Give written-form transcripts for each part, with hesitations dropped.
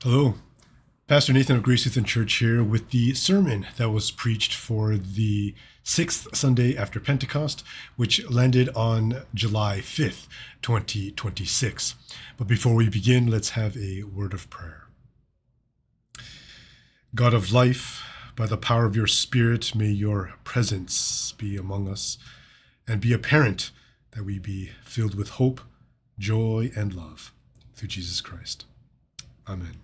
Hello, Pastor Nathan of Grace Lutheran Church here with the sermon that was preached for the sixth Sunday after Pentecost, which landed on July 5th, 2026. But before we begin, let's have a word of prayer. God of life, by the power of your Spirit, may your presence be among us and be apparent that we be filled with hope, joy, and love through Jesus Christ. Amen.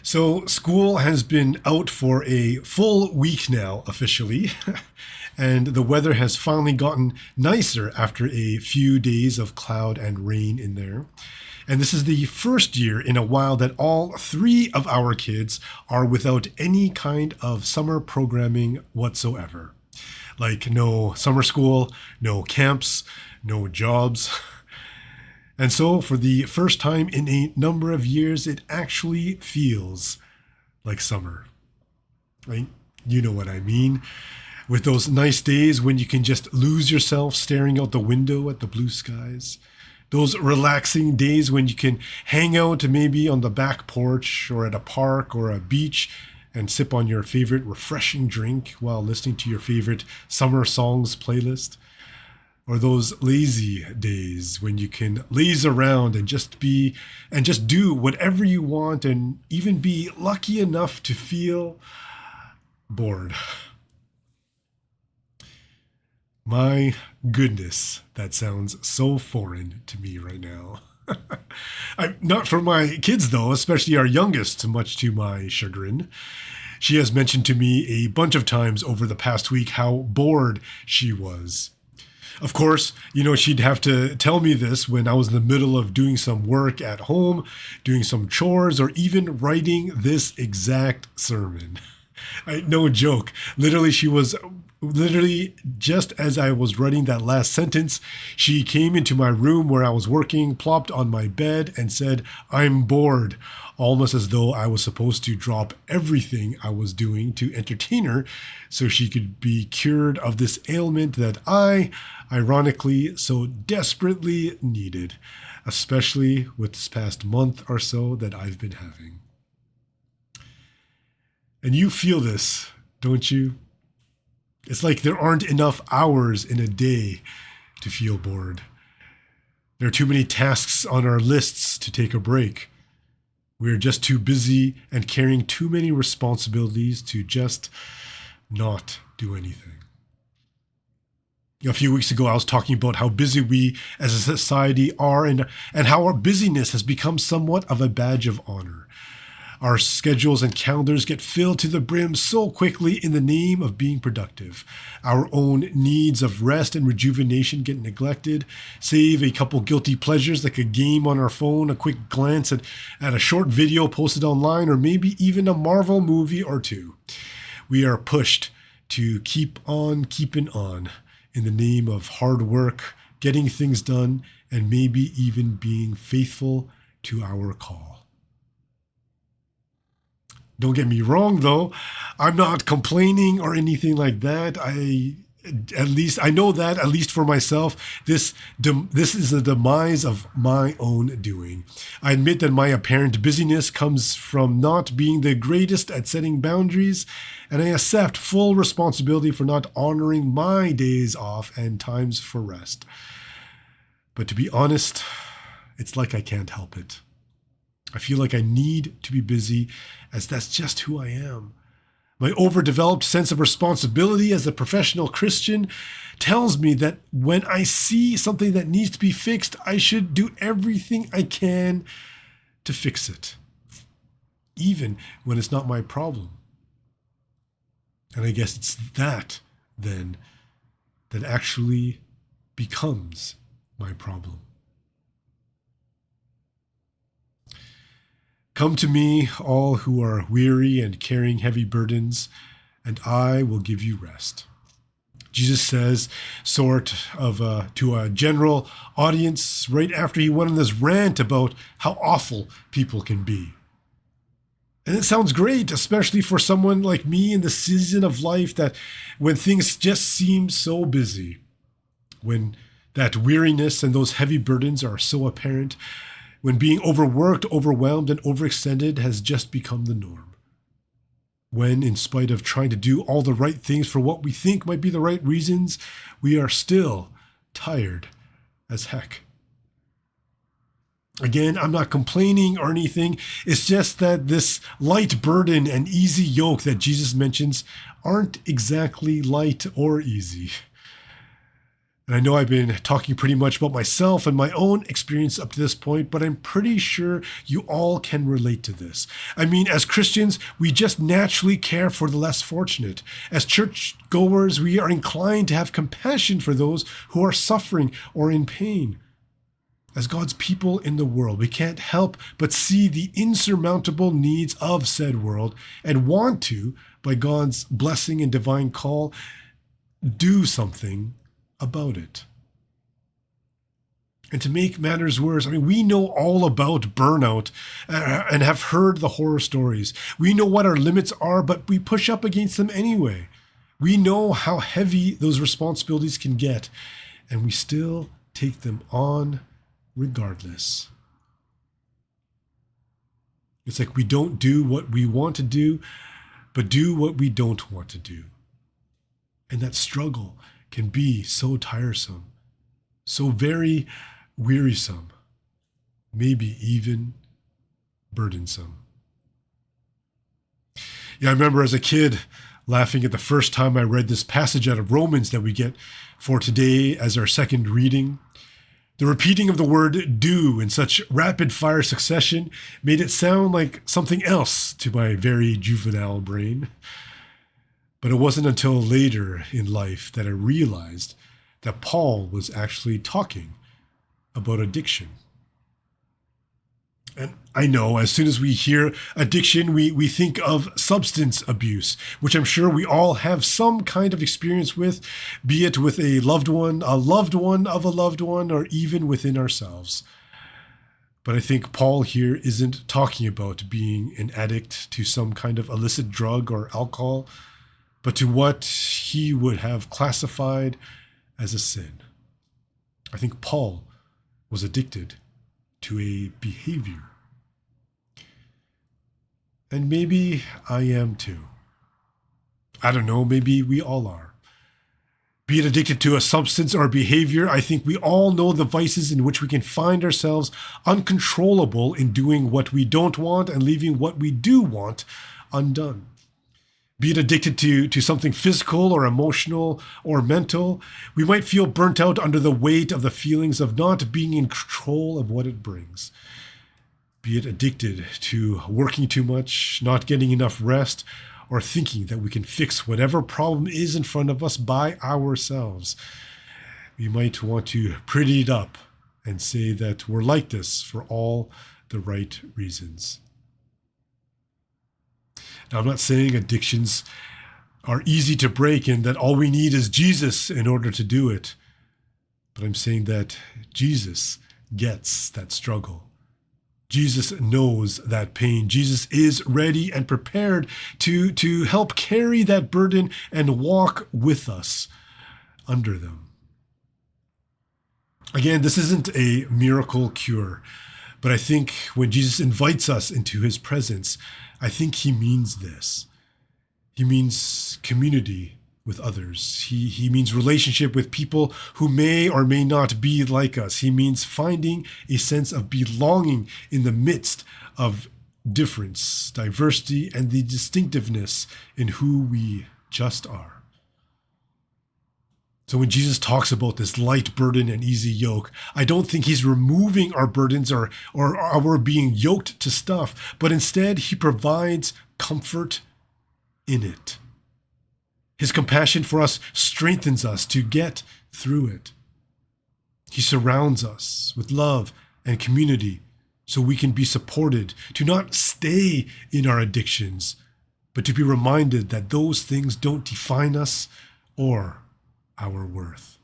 So school has been out for a full week now, officially, and the weather has finally gotten nicer after a few days of cloud and rain in there. And this is the first year in a while that all three of our kids are without any kind of summer programming whatsoever. Like no summer school, no camps, no jobs. And so for the first time in a number of years, it actually feels like summer. Right? You know what I mean. With those nice days when you can just lose yourself staring out the window at the blue skies. Those relaxing days when you can hang out maybe on the back porch or at a park or a beach and sip on your favorite refreshing drink while listening to your favorite summer songs playlist. Or those lazy days when you can laze around and just do whatever you want and even be lucky enough to feel bored. My goodness, that sounds so foreign to me right now. Not for my kids though, especially our youngest, much to my chagrin. She has mentioned to me a bunch of times over the past week how bored she was. Of course, she'd have to tell me this when I was in the middle of doing some work at home, doing some chores, or even writing this exact sermon. No joke. Literally, just as I was writing that last sentence, she came into my room where I was working, plopped on my bed, and said, "I'm bored," almost as though I was supposed to drop everything I was doing to entertain her so she could be cured of this ailment that I, ironically, so desperately needed, especially with this past month or so that I've been having. And you feel this, don't you? It's like there aren't enough hours in a day to feel bored. There are too many tasks on our lists to take a break. We are just too busy and carrying too many responsibilities to just not do anything. A few weeks ago, I was talking about how busy we as a society are and how our busyness has become somewhat of a badge of honor. Our schedules and calendars get filled to the brim so quickly in the name of being productive. Our own needs of rest and rejuvenation get neglected, save a couple guilty pleasures like a game on our phone, a quick glance at a short video posted online, or maybe even a Marvel movie or two. We are pushed to keep on keeping on in the name of hard work, getting things done, and maybe even being faithful to our call. Don't get me wrong, though. I'm not complaining or anything like that. I know that, at least for myself, this is the demise of my own doing. I admit that my apparent busyness comes from not being the greatest at setting boundaries, and I accept full responsibility for not honoring my days off and times for rest. But to be honest, it's like I can't help it. I feel like I need to be busy, as that's just who I am. My overdeveloped sense of responsibility as a professional Christian tells me that when I see something that needs to be fixed, I should do everything I can to fix it, even when it's not my problem. And I guess it's that, then, that actually becomes my problem. Come to me, all who are weary and carrying heavy burdens, and I will give you rest. Jesus says, to a general audience right after he went on this rant about how awful people can be. And it sounds great, especially for someone like me in the season of life that when things just seem so busy, when that weariness and those heavy burdens are so apparent, when being overworked, overwhelmed, and overextended has just become the norm. When, in spite of trying to do all the right things for what we think might be the right reasons, we are still tired as heck. Again, I'm not complaining or anything. It's just that this light burden and easy yoke that Jesus mentions aren't exactly light or easy. And I know I've been talking pretty much about myself and my own experience up to this point, but I'm pretty sure you all can relate to this. I mean, as Christians, we just naturally care for the less fortunate. As churchgoers, we are inclined to have compassion for those who are suffering or in pain. As God's people in the world, we can't help but see the insurmountable needs of said world and want to, by God's blessing and divine call, do something about it. And to make matters worse, I mean, we know all about burnout and have heard the horror stories. We know what our limits are, but we push up against them anyway. We know how heavy those responsibilities can get, and we still take them on regardless. It's like we don't do what we want to do, but do what we don't want to do. And that struggle can be so tiresome, so very wearisome, maybe even burdensome. Yeah, I remember as a kid laughing at the first time I read this passage out of Romans that we get for today as our second reading. The repeating of the word do in such rapid-fire succession made it sound like something else to my very juvenile brain. But it wasn't until later in life that I realized that Paul was actually talking about addiction. And I know as soon as we hear addiction, we think of substance abuse, which I'm sure we all have some kind of experience with, be it with a loved one of a loved one, or even within ourselves. But I think Paul here isn't talking about being an addict to some kind of illicit drug or alcohol, but to what he would have classified as a sin. I think Paul was addicted to a behavior. And maybe I am too. I don't know, maybe we all are. Be it addicted to a substance or a behavior, I think we all know the vices in which we can find ourselves uncontrollable in doing what we don't want and leaving what we do want undone. Be it addicted to something physical or emotional or mental, we might feel burnt out under the weight of the feelings of not being in control of what it brings. Be it addicted to working too much, not getting enough rest, or thinking that we can fix whatever problem is in front of us by ourselves. We might want to pretty it up and say that we're like this for all the right reasons. Now, I'm not saying addictions are easy to break and that all we need is Jesus in order to do it. But I'm saying that Jesus gets that struggle. Jesus knows that pain. Jesus is ready and prepared to help carry that burden and walk with us under them. Again, this isn't a miracle cure, but I think when Jesus invites us into his presence, I think he means this. He means community with others. He means relationship with people who may or may not be like us. He means finding a sense of belonging in the midst of difference, diversity, and the distinctiveness in who we just are. So when Jesus talks about this light burden and easy yoke, I don't think he's removing our burdens or we're being yoked to stuff, but instead he provides comfort in it. His compassion for us strengthens us to get through it. He surrounds us with love and community so we can be supported, to not stay in our addictions, but to be reminded that those things don't define us or our worth.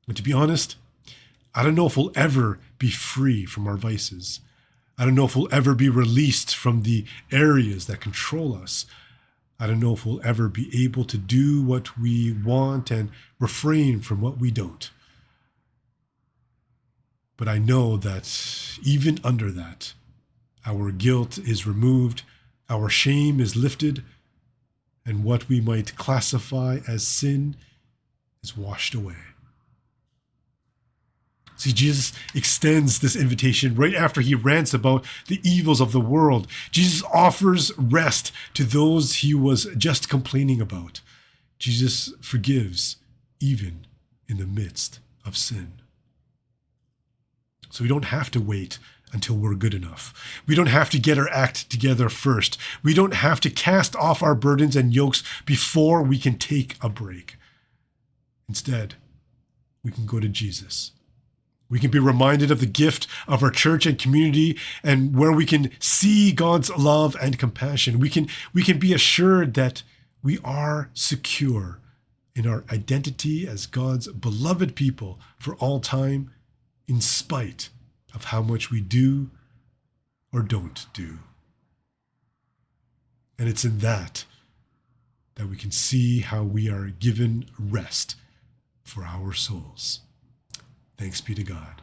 And to be honest, I don't know if we'll ever be free from our vices. I don't know if we'll ever be released from the areas that control us. I don't know if we'll ever be able to do what we want and refrain from what we don't. But I know that even under that, our guilt is removed, our shame is lifted, and what we might classify as sin is washed away. See, Jesus extends this invitation right after he rants about the evils of the world. Jesus offers rest to those he was just complaining about. Jesus forgives even in the midst of sin. So we don't have to wait until we're good enough. We don't have to get our act together first. We don't have to cast off our burdens and yokes before we can take a break. Instead, we can go to Jesus. We can be reminded of the gift of our church and community, and where we can see God's love and compassion. We can be assured that we are secure in our identity as God's beloved people for all time, in spite of how much we do or don't do. And it's in that we can see how we are given rest for our souls. Thanks be to God.